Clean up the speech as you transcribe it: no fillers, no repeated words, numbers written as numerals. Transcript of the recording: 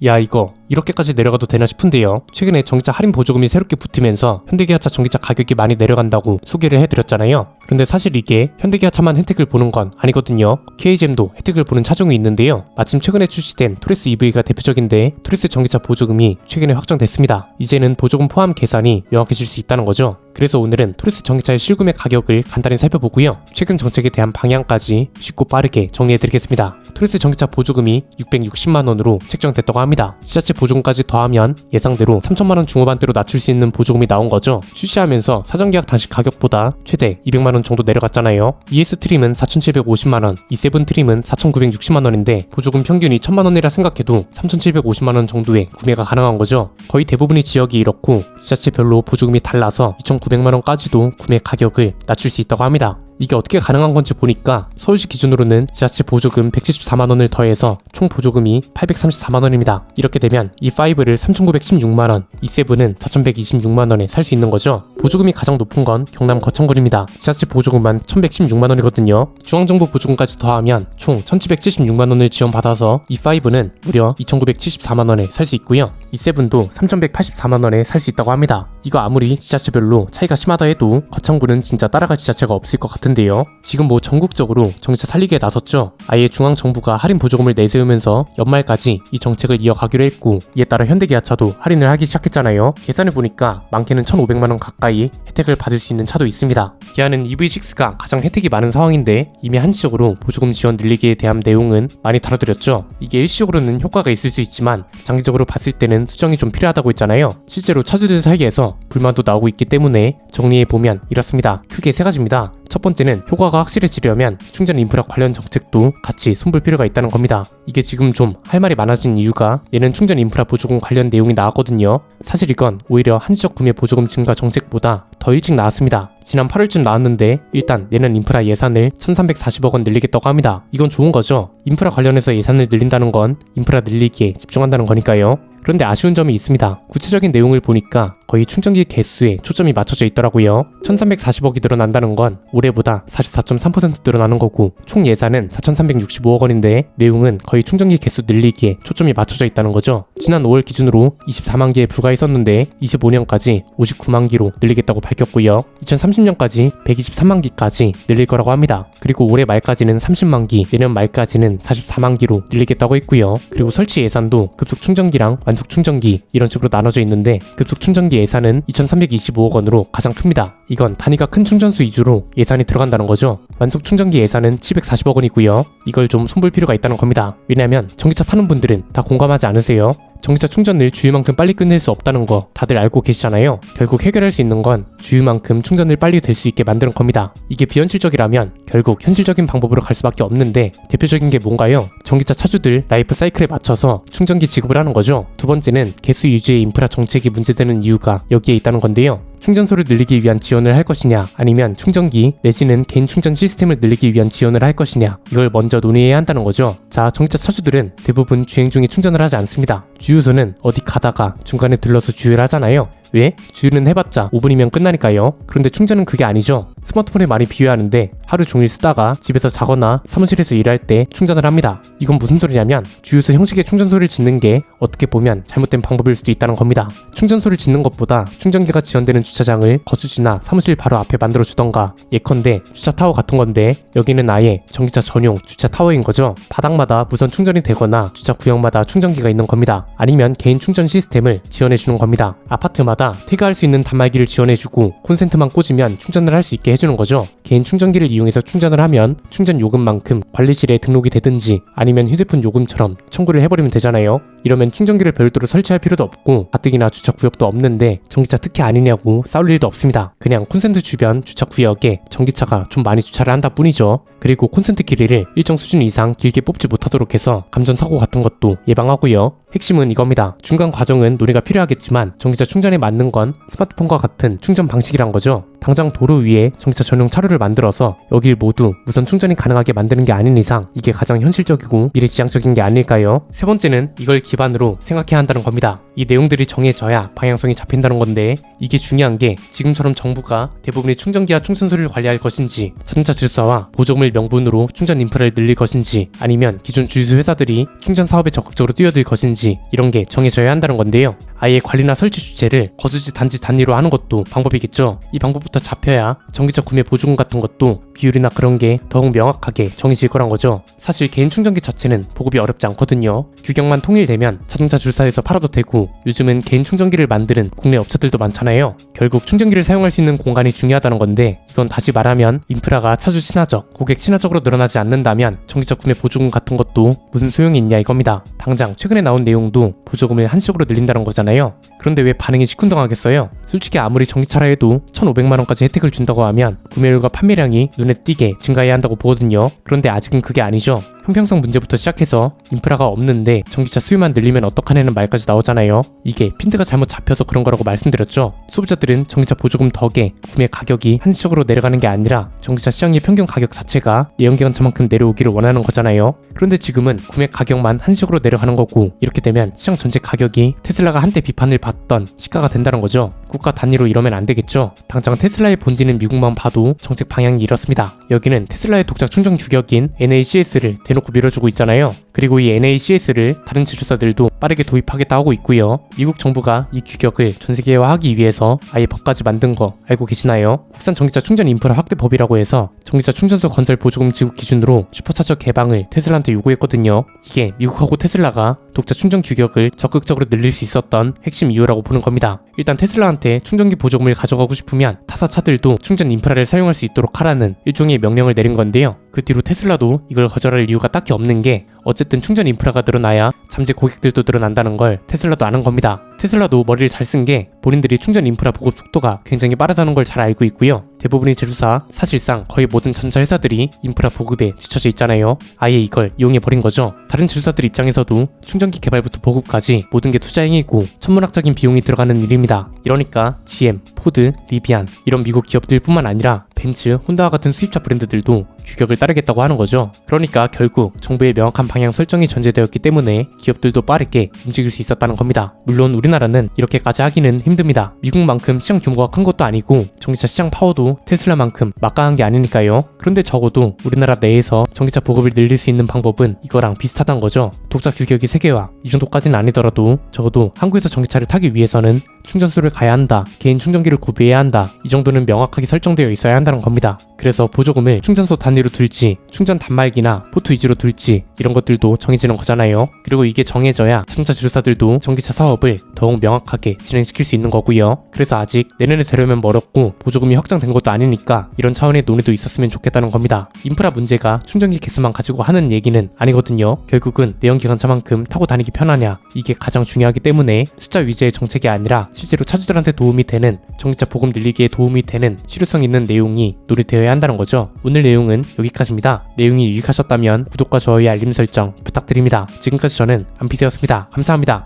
야, 이거 이렇게까지 내려가도 되나 싶은데요. 최근에 전기차 할인 보조금이 새롭게 붙으면서 현대기아차 전기차 가격이 많이 내려간다고 소개를 해드렸잖아요. 그런데 사실 이게 현대기아차만 혜택을 보는 건 아니거든요. KGM도 혜택을 보는 차종이 있는데요. 마침 최근에 출시된 토레스 EV가 대표적인데 토레스 전기차 보조금이 최근에 확정됐습니다. 이제는 보조금 포함 계산이 명확해질 수 있다는 거죠. 그래서 오늘은 토레스 전기차의 실구매 가격을 간단히 살펴보고요. 최근 정책에 대한 방향까지 쉽고 빠르게 정리해드리겠습니다. 토레스 전기차 보조금이 660만원으로 책정됐다고 합니다. 지자체 보조금까지 더하면 예상대로 3천만원 중후반대로 낮출 수 있는 보조금이 나온 거죠. 출시하면서 사전계약 당시 가격보다 최대 200만원 정도 내려갔잖아요. ES 트림은 4,750만원, E7 트림은 4,960만원인데 보조금 평균이 1,000만원이라 생각해도 3,750만원 정도의 구매가 가능한 거죠. 거의 대부분의 지역이 이렇고 지자체별로 보조금이 달라서 2,900만원까지도 구매 가격을 낮출 수 있다고 합니다. 이게 어떻게 가능한 건지 보니까 서울시 기준으로는 지자체 보조금 174만원을 더해서 총 보조금이 834만원입니다. 이렇게 되면 E5를 3,916만원, E7은 4,126만원에 살 수 있는 거죠. 보조금이 가장 높은 건 경남 거창군입니다. 지자체 보조금만 1,116만원이거든요. 중앙정부 보조금까지 더하면 총 1,776만원을 지원받아서 E5는 무려 2,974만원에 살 수 있고요. E7도 3,184만원에 살 수 있다고 합니다. 이거 아무리 지자체별로 차이가 심하다 해도 거창군은 진짜 따라갈 지자체가 없을 것 같은데요. 지금 뭐 전국적으로 전기차 살리기에 나섰죠. 아예 중앙정부가 할인 보조금을 내세우면서 연말까지 이 정책을 이어가기로 했고 이에 따라 현대기아차도 할인을 하기 시작했잖아요. 계산해보니까 많게는 1,500만원 가까이 혜택을 받을 수 있는 차도 있습니다. 기아는 EV6가 가장 혜택이 많은 상황인데 이미 한시적으로 보조금 지원 늘리기에 대한 내용은 많이 다뤄드렸죠. 이게 일시적으로는 효과가 있을 수 있지만 장기적으로 봤을 때는 수정이 좀 필요하다고 했잖아요. 실제로 차주들 사이에서 불만도 나오고 있기 때문에 정리해보면 이렇습니다. 크게 세 가지입니다. 첫 번째는 효과가 확실해지려면 충전 인프라 관련 정책도 같이 손볼 필요가 있다는 겁니다. 이게 지금 좀 할 말이 많아진 이유가 얘는 충전 인프라 보조금 관련 내용이 나왔거든요. 사실 이건 오히려 한시적 구매 보조금 증가 정책보다 더 일찍 나왔습니다. 지난 8월쯤 나왔는데 일단 내년 인프라 예산을 1,340억원 늘리겠다고 합니다. 이건 좋은 거죠. 인프라 관련해서 예산을 늘린다는 건 인프라 늘리기에 집중한다는 거니까요. 그런데 아쉬운 점이 있습니다. 구체적인 내용을 보니까 거의 충전기 개수에 초점이 맞춰져 있더라고요. 1,340억이 늘어난다는 건 올해보다 44.3% 늘어나는 거고 총 예산은 4,365억원인데 내용은 거의 충전기 개수 늘리기에 초점이 맞춰져 있다는 거죠. 지난 5월 기준으로 24만 개에 불과했었는데 25년까지 59만 기로 늘리겠다고 밝혔고요. 2030년까지 123만 기까지 늘릴 거라고 합니다. 그리고 올해 말까지는 30만 기, 내년 말까지는 44만 기로 늘리겠다고 했고요. 그리고 설치 예산도 급속 충전기랑 완속 충전기 이런 식으로 나눠져 있는데 급속 충전기 예산은 2,325억원으로 가장 큽니다. 이건 단위가 큰 충전수 위주로 예산이 들어간다는 거죠. 완속 충전기 예산은 740억원이고요. 이걸 좀 손볼 필요가 있다는 겁니다. 왜냐면 전기차 타는 분들은 다 공감하지 않으세요? 전기차 충전을 주유만큼 빨리 끝낼 수 없다는 거 다들 알고 계시잖아요. 결국 해결할 수 있는 건 주유만큼 충전을 빨리 될 수 있게 만드는 겁니다. 이게 비현실적이라면 결국 현실적인 방법으로 갈 수밖에 없는데 대표적인 게 뭔가요? 전기차 차주들 라이프 사이클에 맞춰서 충전기 지급을 하는 거죠. 두 번째는 개수 유지의 인프라 정책이 문제되는 이유가 여기에 있다는 건데요. 충전소를 늘리기 위한 지원을 할 것이냐 아니면 충전기 내지는 개인 충전 시스템을 늘리기 위한 지원을 할 것이냐 이걸 먼저 논의해야 한다는 거죠. 자, 전기차 차주들은 대부분 주행 중에 충전을 하지 않습니다. 주유소는 어디 가다가 중간에 들러서 주유를 하잖아요. 왜? 주유는 해봤자 5분이면 끝나니까요. 그런데 충전은 그게 아니죠. 스마트폰에 많이 비유하는데 하루 종일 쓰다가 집에서 자거나 사무실에서 일할 때 충전을 합니다. 이건 무슨 소리냐면 주유소 형식의 충전소를 짓는 게 어떻게 보면 잘못된 방법일 수도 있다는 겁니다. 충전소를 짓는 것보다 충전기가 지원되는 주차장을 거주지나 사무실 바로 앞에 만들어 주던가 예컨대 주차 타워 같은 건데 여기는 아예 전기차 전용 주차 타워인 거죠. 바닥마다 무선 충전이 되거나 주차 구역마다 충전기가 있는 겁니다. 아니면 개인 충전 시스템을 지원해 주는 겁니다. 아파트마다 태그할 수 있는 단말기를 지원해주고 콘센트만 꽂으면 충전을 할 수 있게 해주는 거죠. 개인 충전기를 이용해서 충전을 하면 충전 요금만큼 관리실에 등록이 되든지 아니면 휴대폰 요금처럼 청구를 해버리면 되잖아요. 이러면 충전기를 별도로 설치할 필요도 없고 가뜩이나 주차 구역도 없는데 전기차 특혜 아니냐고 싸울 일도 없습니다. 그냥 콘센트 주변 주차 구역에 전기차가 좀 많이 주차를 한다 뿐이죠. 그리고 콘센트 길이를 일정 수준 이상 길게 뽑지 못하도록 해서 감전사고 같은 것도 예방하고요. 핵심은 이겁니다. 중간 과정은 논의가 필요하겠지만 전기차 충전에 맞는 건 스마트폰과 같은 충전 방식이란 거죠. 당장 도로 위에 전기차 전용 차로를 만들어서 여길 모두 무선 충전이 가능하게 만드는 게 아닌 이상 이게 가장 현실적이고 미래지향적인 게 아닐까요? 세 번째는 이걸 기반으로 생각해야 한다는 겁니다. 이 내용들이 정해져야 방향성이 잡힌다는 건데 이게 중요한 게 지금처럼 정부가 대부분의 충전기와 충전소를 관리할 것인지 자동차 질서와 보조금을 명분으로 충전 인프라를 늘릴 것인지 아니면 기존 주유소 회사들이 충전 사업에 적극적으로 뛰어들 것인지 건지 이런 게 정해져야 한다는 건데요. 아예 관리나 설치 주체를 거주지 단지 단위로 하는 것도 방법이겠죠. 이 방법부터 잡혀야 전기차 구매 보조금 같은 것도 비율이나 그런 게 더욱 명확하게 정해질 거란 거죠. 사실 개인 충전기 자체는 보급이 어렵지 않거든요. 규격만 통일되면 자동차 주사에서 팔아도 되고 요즘은 개인 충전기를 만드는 국내 업체들도 많잖아요. 결국 충전기를 사용할 수 있는 공간이 중요하다는 건데 이건 다시 말하면 인프라가 차주 친화적, 고객 친화적으로 늘어나지 않는다면 전기차 구매 보조금 같은 것도 무슨 소용이 있냐 이겁니다. 당장 최근에 나온 내용도 보조금을 한식으로 늘린다는 거잖아요. 그런데 왜 반응이 시큰둥하겠어요? 솔직히 아무리 전기차라 해도 1,500만원까지 혜택을 준다고 하면 구매율과 판매량이 눈에 띄게 증가해야 한다고 보거든요. 그런데 아직은 그게 아니죠. 형평성 문제부터 시작해서 인프라가 없는데 전기차 수요만 늘리면 어떡하냐는 말까지 나오잖아요. 이게 핀트가 잘못 잡혀서 그런 거라고 말씀드렸죠. 소비자들은 전기차 보조금 덕에 구매 가격이 한시적으로 내려가는 게 아니라 전기차 시장의 평균 가격 자체가 내연기관차만큼 내려오기를 원하는 거잖아요. 그런데 지금은 구매 가격만 한시적으로 내려가는 거고 이렇게 되면 시장 전체 가격이 테슬라가 한때 비판을 받던 시가가 된다는 거죠. 국가 단위로 이러면 안 되겠죠. 당장 테슬라의 본지는 미국만 봐도 정책 방향이 이렇습니다. 여기는 테슬라의 독자 충전 규격인 NACS를 대놓고 밀어주고 있잖아요. 그리고 이 NACS를 다른 제조사들도 빠르게 도입하겠다 하고 있고요. 미국 정부가 이 규격을 전세계화하기 위해서 아예 법까지 만든 거 알고 계시나요? 국산 전기차 충전 인프라 확대법이라고 해서 전기차 충전소 건설 보조금 지급 기준으로 슈퍼차저 개방을 테슬라한테 요구했거든요. 이게 미국하고 테슬라가 독자 충전 규격을 적극적으로 늘릴 수 있었던 핵심 이유라고 보는 겁니다. 일단 테슬라한테 충전기 보조금을 가져가고 싶으면 타사 차들도 충전 인프라를 사용할 수 있도록 하라는 일종의 명령을 내린 건데요. 그 뒤로 테슬라도 이걸 거절할 이유가 딱히 없는 게 어쨌든 충전 인프라가 늘어나야 잠재 고객들도 늘어난다는 걸 테슬라도 아는 겁니다. 테슬라도 머리를 잘 쓴 게 본인들이 충전 인프라 보급 속도가 굉장히 빠르다는 걸 잘 알고 있고요. 대부분의 제조사, 사실상 거의 모든 자동차 회사들이 인프라 보급에 지쳐져 있잖아요. 아예 이걸 이용해버린 거죠. 다른 제조사들 입장에서도 충전기 개발부터 보급까지 모든 게 투자행위고 천문학적인 비용이 들어가는 일입니다. 이러니까 GM, 포드, 리비안 이런 미국 기업들 뿐만 아니라 벤츠, 혼다와 같은 수입차 브랜드들도 규격을 따르겠다고 하는 거죠. 그러니까 결국 정부의 명확한 방향 설정이 전제되었기 때문에 기업들도 빠르게 움직일 수 있었다는 겁니다. 물론 우리나라는 이렇게까지 하기는 힘듭니다. 미국만큼 시장 규모가 큰 것도 아니고 전기차 시장 파워도 테슬라만큼 막강한 게 아니니까요. 그런데 적어도 우리나라 내에서 전기차 보급을 늘릴 수 있는 방법은 이거랑 비슷하단 거죠. 독자 규격이 3개와 이 정도까지는 아니더라도 적어도 한국에서 전기차를 타기 위해서는 충전소를 가야 한다, 개인 충전기를 구비해야 한다, 이 정도는 명확하게 설정되어 있어야 한다는 겁니다. 그래서 보조금을 충전소 단위로 둘지 충전 단말기나 포트 위주로 둘지 이런 것들도 정해지는 거잖아요. 그리고 이게 정해져야 자동차 제조사들도 전기차 사업을 더욱 명확하게 진행시킬 수 있는 거고요. 그래서 아직 내년에 되려면 멀었고 보조금이 확정된 것도 아니니까 이런 차원의 논의도 있었으면 좋겠다는 겁니다. 인프라 문제가 충전기 개수만 가지고 하는 얘기는 아니거든요. 결국은 내연기관차만큼 타고 다니기 편하냐 이게 가장 중요하기 때문에 숫자 위주의 정책이 아니라 실제로 차주들한테 도움이 되는 전기차 보급 늘리기에 도움이 되는 실효성 있는 내용이 논의되어야 한다는 거죠. 오늘 내용은 여기까지입니다. 내용이 유익하셨다면 구독과 좋아요 알림 설정 부탁드립니다. 지금까지 저는 안피디였습니다. 감사합니다.